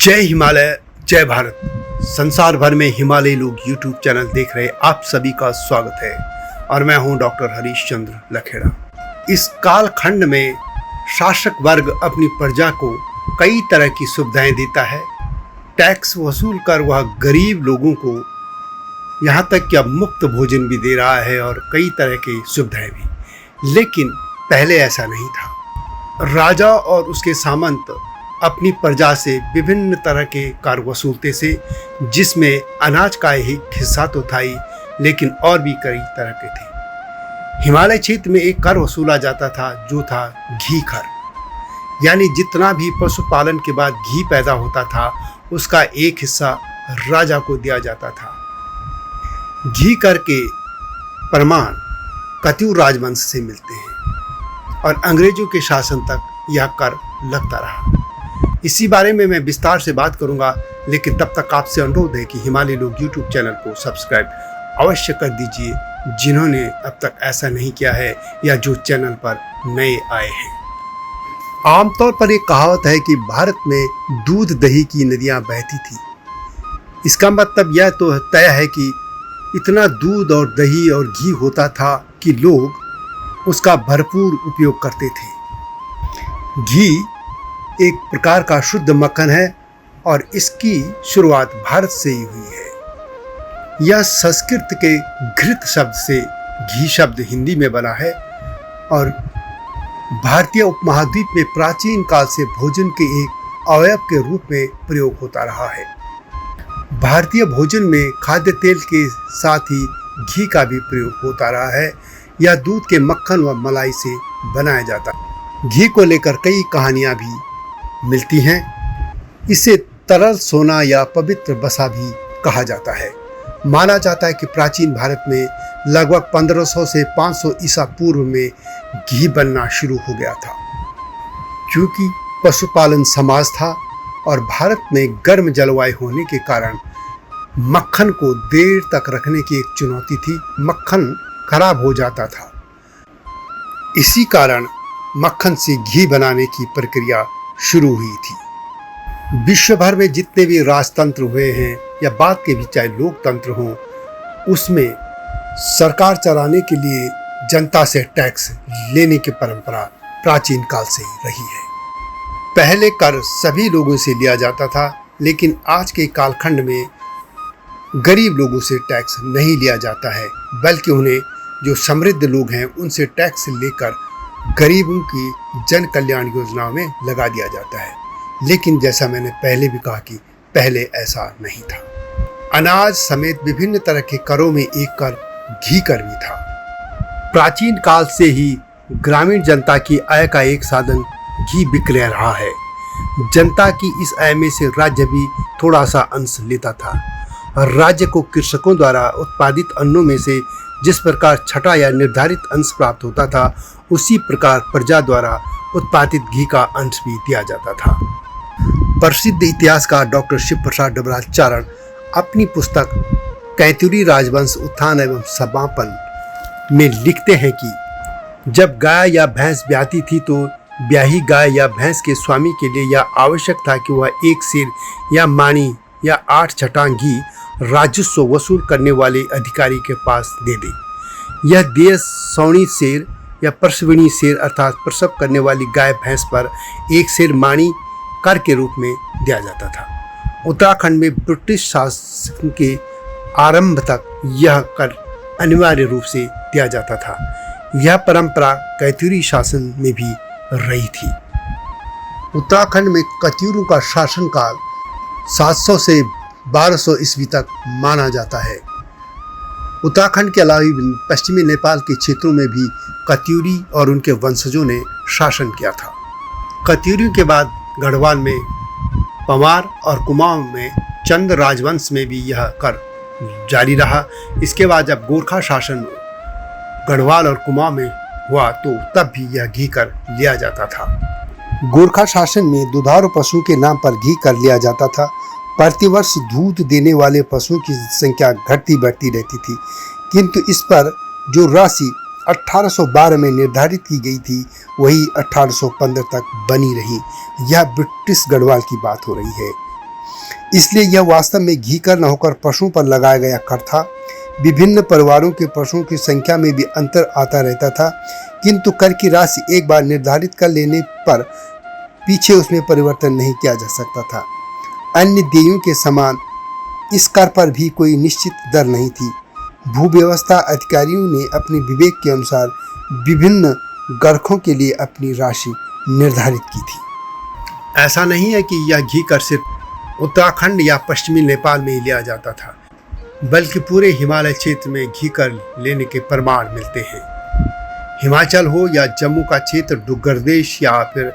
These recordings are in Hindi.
जय हिमालय, जय भारत। संसार भर में हिमालयी लोग यूट्यूब चैनल देख रहे आप सभी का स्वागत है और मैं हूं डॉक्टर हरीश चंद्र लखेड़ा। इस कालखंड में शासक वर्ग अपनी प्रजा को कई तरह की सुविधाएं देता है। टैक्स वसूल कर वह गरीब लोगों को यहाँ तक कि अब मुफ्त भोजन भी दे रहा है और कई तरह की सुविधाएं भी। लेकिन पहले ऐसा नहीं था। राजा और उसके सामंत अपनी प्रजा से विभिन्न तरह के कर वसूलते से, जिसमें अनाज का एक हिस्सा तो था ही, लेकिन और भी कई तरह के थे। हिमालय क्षेत्र में एक कर वसूला जाता था जो था घी कर, यानी जितना भी पशुपालन के बाद घी पैदा होता था उसका एक हिस्सा राजा को दिया जाता था। घी कर के प्रमाण कत्यूर राजवंश से मिलते हैं और अंग्रेजों के शासन तक यह कर लगता रहा। इसी बारे में मैं विस्तार से बात करूंगा, लेकिन तब तक आपसे अनुरोध है कि हिमालय लोग यूट्यूब चैनल को सब्सक्राइब अवश्य कर दीजिए, जिन्होंने अब तक ऐसा नहीं किया है या जो चैनल पर नए आए हैं। आमतौर पर एक कहावत है कि भारत में दूध दही की नदियां बहती थी। इसका मतलब यह तो तय है कि इतना दूध और दही और घी होता था कि लोग उसका भरपूर उपयोग करते थे। घी एक प्रकार का शुद्ध मक्खन है और इसकी शुरुआत भारत से ही हुई है। यह संस्कृत के घृत शब्द से घी शब्द हिंदी में बना है और भारतीय उपमहाद्वीप में प्राचीन काल से भोजन के एक अवयव के रूप में प्रयोग होता रहा है। भारतीय भोजन में खाद्य तेल के साथ ही घी का भी प्रयोग होता रहा है। यह दूध के मक्खन व मलाई से बनाया जाता है। घी को लेकर कई कहानियां भी मिलती हैं। इसे तरल सोना या पवित्र बसा भी कहा जाता है। माना जाता है कि प्राचीन भारत में लगभग 1500 से 500 ईसा पूर्व में घी बनना शुरू हो गया था। क्योंकि पशुपालन समाज था और भारत में गर्म जलवायु होने के कारण मक्खन को देर तक रखने की एक चुनौती थी। मक्खन खराब हो जाता था। इसी कारण मक्खन से घी बनाने की प्रक्रिया शुरू हुई थी। विश्व भर में जितने भी राजतंत्र हुए हैं या बाद के भी चाहे लोकतंत्र हों, उसमें सरकार चलाने के लिए जनता से टैक्स लेने की परंपरा प्राचीन काल से ही रही है। पहले कर सभी लोगों से लिया जाता था, लेकिन आज के कालखंड में गरीब लोगों से टैक्स नहीं लिया जाता है, बल्कि उन्हें जो समृद्ध लोग हैं उनसे टैक्स लेकर गरीबों की जन कल्याण योजनाओं में लगा दिया जाता है। लेकिन जैसा मैंने पहले भी कहा कि पहले ऐसा नहीं था। अनाज समेत विभिन्न तरह के करों में एक कर घी कर भी था। प्राचीन काल से ही ग्रामीण जनता की आय का एक साधन घी विक्रय रहा है। जनता की इस आय में से राज्य भी थोड़ा सा अंश लेता था। राज्य को कृषकों द्वारा उत्पादित अन्नों में से जिस प्रकार छठा या निर्धारित अंश प्राप्त होता था, उसी प्रकार प्रजा द्वारा उत्पादित घी का अंश भी दिया जाता था। प्रसिद्ध इतिहासकार डॉक्टर शिव प्रसाद डबराचार्य अपनी पुस्तक कैथुरी राजवंश उत्थान एवं समापन में लिखते हैं कि जब गाय या भैंस ब्याती थी तो ब्याही गाय या भैंस के स्वामी के लिए यह आवश्यक था कि वह एक सेर या मानी या 8 छटांग घी राजस्व वसूल करने वाले अधिकारी के पास दे दे। यह देय सौणी सेर या प्रसविणी सेर अर्थात प्रसव करने वाली गाय भैंस पर 1 सेर माणी कर के रूप में दिया जाता था। उत्तराखंड में ब्रिटिश शासन के आरंभ तक यह कर अनिवार्य रूप से दिया जाता था। यह परंपरा कैथुरी शासन में भी रही थी। उत्तराखंड में कत्यूरों का शासनकाल 700 से 1200 ईस्वी तक माना जाता है। उत्तराखंड के अलावा पश्चिमी नेपाल के क्षेत्रों में भी कत्यूरी और उनके वंशजों ने शासन किया था। कत्यूरियों के बाद गढ़वाल में, पंवार और कुमाऊं में चंद राजवंश में भी यह कर जारी रहा। इसके बाद जब गोरखा शासन गढ़वाल और कुमाऊं में हुआ तो तब भी यह घी कर लिया जाता था। गोरखा शासन में दुधारू पशुओं के नाम पर घी कर लिया जाता था। प्रतिवर्ष दूध देने वाले पशुओं की संख्या घटती बढ़ती रहती थी, किंतु इस पर जो राशि 1812 में निर्धारित की गई थी वही 1815 तक बनी रही। यह ब्रिटिश गढ़वाल की बात हो रही है। इसलिए यह वास्तव में घी कर न होकर पशुओं पर लगाया गया कर था। विभिन्न परिवारों के पशुओं की संख्या में भी अंतर आता रहता था, किंतु कर की राशि एक बार निर्धारित कर लेने पर पीछे उसमें परिवर्तन नहीं किया जा सकता था। अन्य देयों के समान इस कर पर भी कोई निश्चित दर नहीं थी। भूव्यवस्था अधिकारियों ने अपने विवेक के अनुसार विभिन्न गरखों के लिए अपनी राशि निर्धारित की थी। ऐसा नहीं है कि यह घी कर सिर्फ उत्तराखंड या पश्चिमी नेपाल में ही लिया जाता था, बल्कि पूरे हिमालय क्षेत्र में घी कर लेने के प्रमाण मिलते हैं। हिमाचल हो या जम्मू का क्षेत्र, डुग्गरदेश या फिर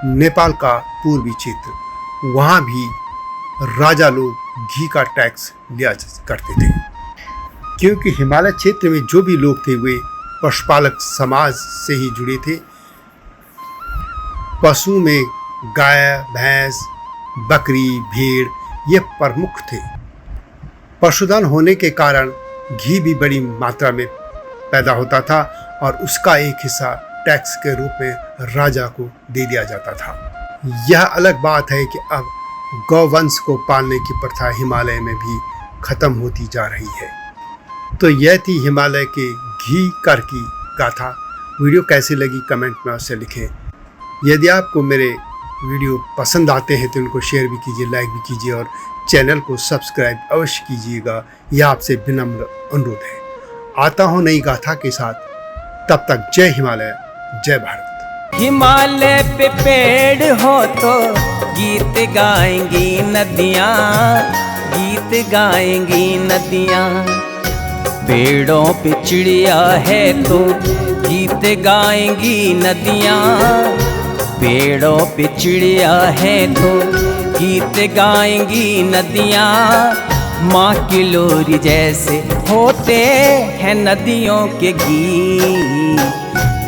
नेपाल का पूर्वी क्षेत्र, वहाँ भी राजा लोग घी का टैक्स लिया करते थे, क्योंकि हिमालय क्षेत्र में जो भी लोग थे वे पशुपालक समाज से ही जुड़े थे। पशु में गाय, भैंस, बकरी, भेड़ ये प्रमुख थे। पशुधन होने के कारण घी भी बड़ी मात्रा में पैदा होता था और उसका एक हिस्सा टैक्स के रूप में राजा को दे दिया जाता था। यह अलग बात है कि अब गौवंश को पालने की प्रथा हिमालय में भी खत्म होती जा रही है। तो यह थी हिमालय के घी कर की गाथा। वीडियो कैसी लगी कमेंट में अवश्य लिखें। यदि आपको मेरे वीडियो पसंद आते हैं तो उनको शेयर भी कीजिए, लाइक भी कीजिए और चैनल को सब्सक्राइब अवश्य कीजिएगा। यह आपसे विनम्र अनुरोध है। आता हूँ नई गाथा के साथ, तब तक जय हिमालय, जय भारत। हिमालय पे पेड़ हो तो गीत गाएंगी नदियाँ, गीत गाएंगी नदियाँ। पेड़ों पे चिड़िया है तो गीत गाएंगी नदियाँ, पेड़ों पे चिड़िया है तो गीत गाएंगी नदियाँ। माँ की लोरी जैसे होते हैं नदियों के गीत।